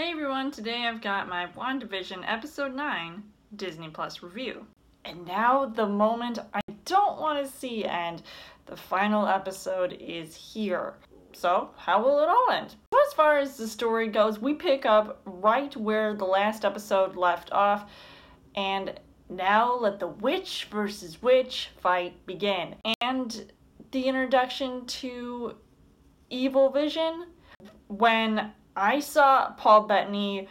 Hey everyone, today I've got my WandaVision Episode 9 Disney Plus review. And now the moment I don't want to see end. The final episode is here. So, how will it all end? As far as the story goes, we pick up right where the last episode left off, and now let the witch versus witch fight begin. And the introduction to Evil Vision, when I saw Paul Bettany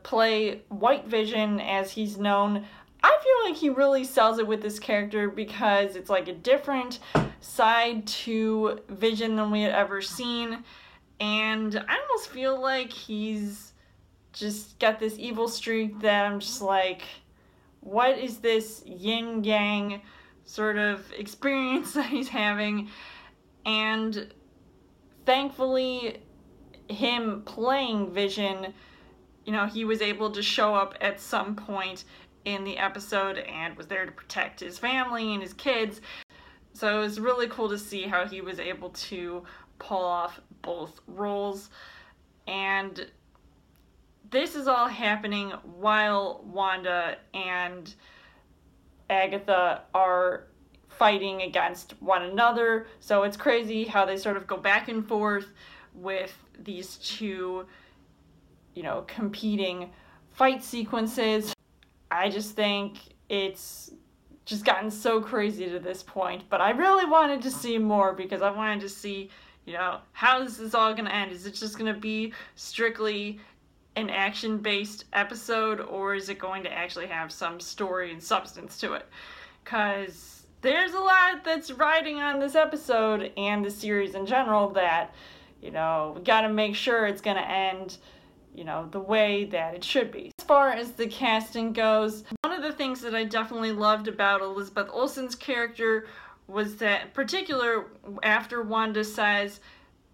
play White Vision, as he's known, I feel like he really sells it with this character because it's like a different side to Vision than we had ever seen, and I almost feel like he's just got this evil streak that I'm just like, what is this yin-yang sort of experience that he's having? And thankfully, him playing Vision, he was able to show up at some point in the episode and was there to protect his family and his kids. So it was really cool to see how he was able to pull off both roles. And this is all happening while Wanda and Agatha are fighting against one another. So it's crazy how they sort of go back and forth with these two, competing fight sequences. I just think it's just gotten so crazy to this point, but I really wanted to see more because I wanted to see, how this is all going to end. Is it just going to be strictly an action-based episode, or is it going to actually have some story and substance to it? Because there's a lot that's riding on this episode and the series in general that, we gotta make sure it's gonna end, the way that it should be. As far as the casting goes, one of the things that I definitely loved about Elizabeth Olsen's character was that, in particular, after Wanda says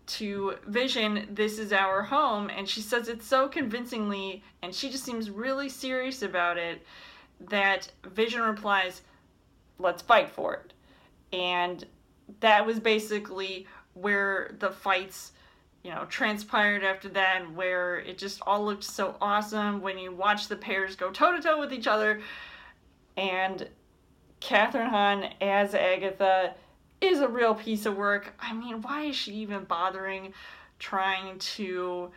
to Vision, "This is our home," and she says it so convincingly, and she just seems really serious about it, that Vision replies, "Let's fight for it." And that was basically where the fights, transpired after that, and where it just all looked so awesome when you watch the pairs go toe-to-toe with each other. And Kathryn Hahn as Agatha is a real piece of work. I mean, why is she even bothering trying to,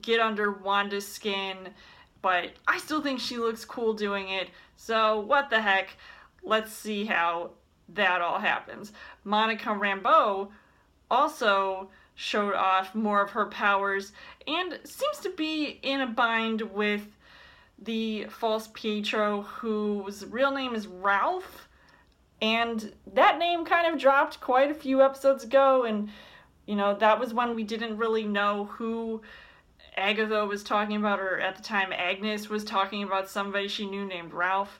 get under Wanda's skin? But I still think she looks cool doing it, so what the heck. Let's see how that all happens. Monica Rambeau also showed off more of her powers and seems to be in a bind with the false Pietro, whose real name is Ralph. And that name kind of dropped quite a few episodes ago, and, that was when we didn't really know who Agatha was talking about, or at the time Agnes was talking about somebody she knew named Ralph.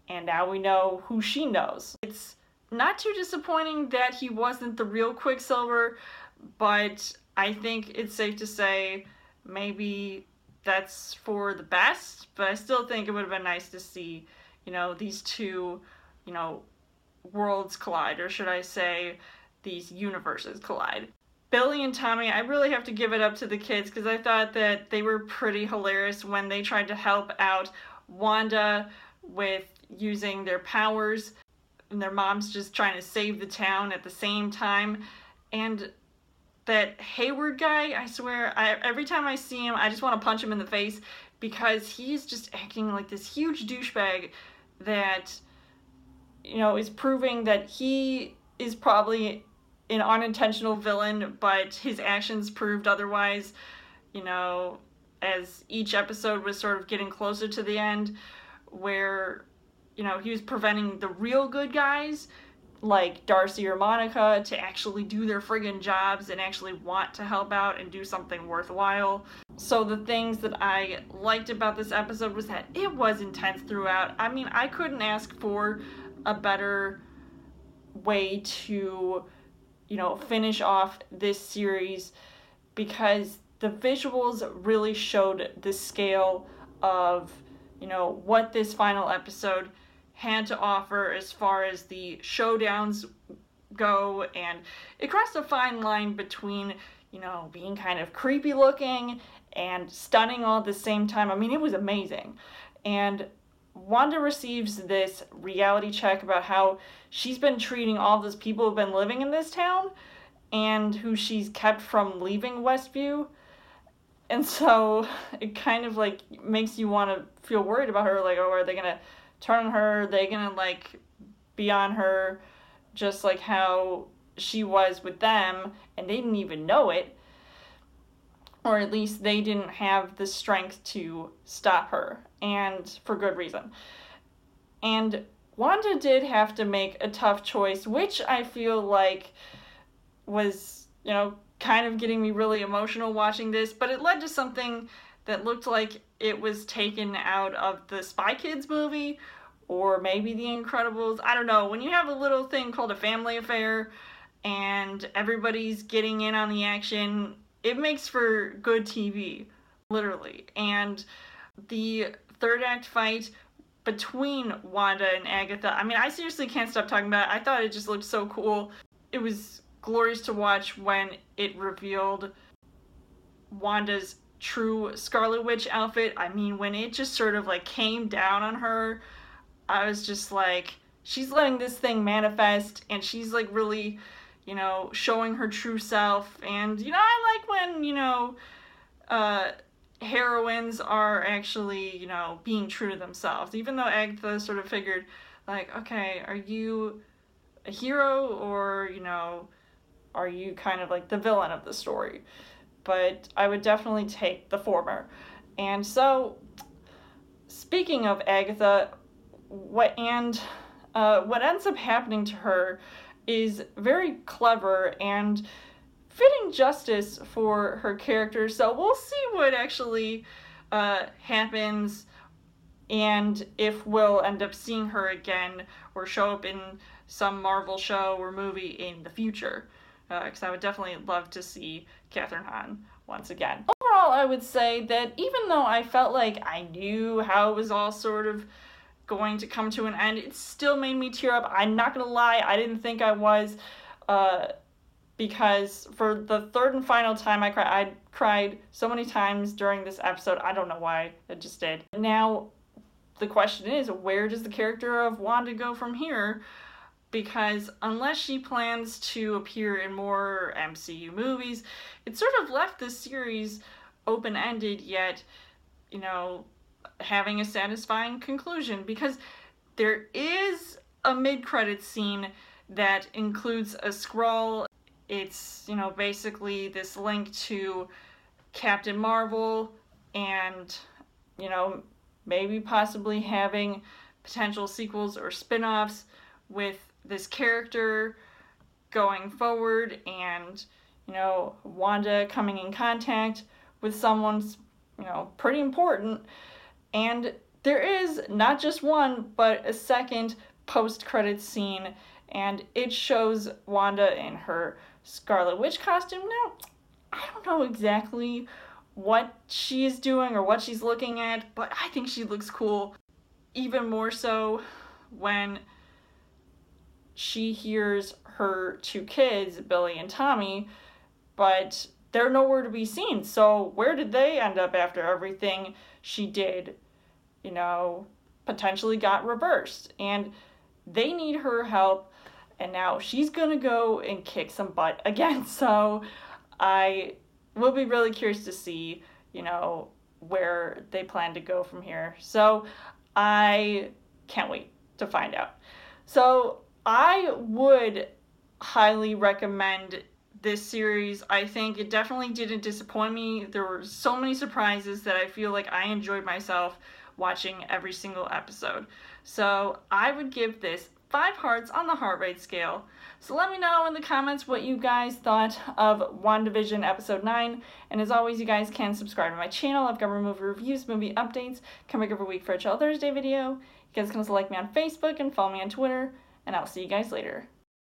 And now we know who she knows. It's not too disappointing that he wasn't the real Quicksilver, but I think it's safe to say maybe that's for the best, but I still think it would have been nice to see, these two, worlds collide, or should I say, these universes collide. Billy and Tommy, I really have to give it up to the kids because I thought that they were pretty hilarious when they tried to help out Wanda with using their powers, and their mom's just trying to save the town at the same time. And that Hayward guy, I swear, every time I see him, I just want to punch him in the face because he's just acting like this huge douchebag that, is proving that he is probably an unintentional villain, but his actions proved otherwise, as each episode was sort of getting closer to the end, where he was preventing the real good guys, like Darcy or Monica, to actually do their friggin' jobs and actually want to help out and do something worthwhile. So the things that I liked about this episode was that it was intense throughout. I mean, I couldn't ask for a better way to, finish off this series, because the visuals really showed the scale of, what this final episode had to offer as far as the showdowns go, and it crossed a fine line between, being kind of creepy looking and stunning all at the same time. I mean, it was amazing. And Wanda receives this reality check about how she's been treating all those people who've been living in this town and who she's kept from leaving Westview. And so it kind of like makes you want to feel worried about her, like, oh, are they gonna turn on her? Are they gonna like be on her just like how she was with them and they didn't even know it? Or at least they didn't have the strength to stop her, and for good reason. And Wanda did have to make a tough choice, which I feel like was, kind of getting me really emotional watching this, but it led to something that looked like it was taken out of the Spy Kids movie, or maybe The Incredibles. I don't know. When you have a little thing called a family affair, and everybody's getting in on the action, it makes for good TV, literally. And the third act fight between Wanda and Agatha, I mean, I seriously can't stop talking about it. I thought it just looked so cool. It was glorious to watch when it revealed Wanda's true Scarlet Witch outfit. I mean, when it just sort of like came down on her, I was just like, she's letting this thing manifest, and she's like really, showing her true self. And, I like when, heroines are actually, being true to themselves. Even though Agatha sort of figured, like, okay, are you a hero, or, are you kind of like the villain of the story? But I would definitely take the former. And so, speaking of Agatha, what ends up happening to her is very clever and fitting justice for her character. So we'll see what actually happens, and if we'll end up seeing her again or show up in some Marvel show or movie in the future. Because I would definitely love to see Kathryn Hahn once again. Overall, I would say that even though I felt like I knew how it was all sort of going to come to an end, it still made me tear up. I'm not gonna lie, I didn't think I was, because for the third and final time I cried so many times during this episode. I don't know why, I just did. Now, the question is, where does the character of Wanda go from here? Because unless she plans to appear in more MCU movies, it sort of left this series open-ended, yet, having a satisfying conclusion, because there is a mid-credits scene that includes a scroll. It's, basically this link to Captain Marvel and, maybe possibly having potential sequels or spin-offs with this character going forward, and, Wanda coming in contact with someone's, pretty important. And there is not just one, but a second post-credits scene, and it shows Wanda in her Scarlet Witch costume. Now, I don't know exactly what she's doing or what she's looking at, but I think she looks cool. Even more so when she hears her two kids, Billy and Tommy, but they're nowhere to be seen. So where did they end up after everything she did, potentially got reversed? And they need her help, and now she's gonna go and kick some butt again. So I will be really curious to see, where they plan to go from here. So I can't wait to find out. So I would highly recommend this series. I think it definitely didn't disappoint me. There were so many surprises that I feel like I enjoyed myself watching every single episode. So I would give this 5 hearts on the heart rate scale. So let me know in the comments what you guys thought of WandaVision episode 9. And as always, you guys can subscribe to my channel. I've got movie reviews, movie updates, come back every week for a Chill Thursday video. You guys can also like me on Facebook and follow me on Twitter. And I'll see you guys later.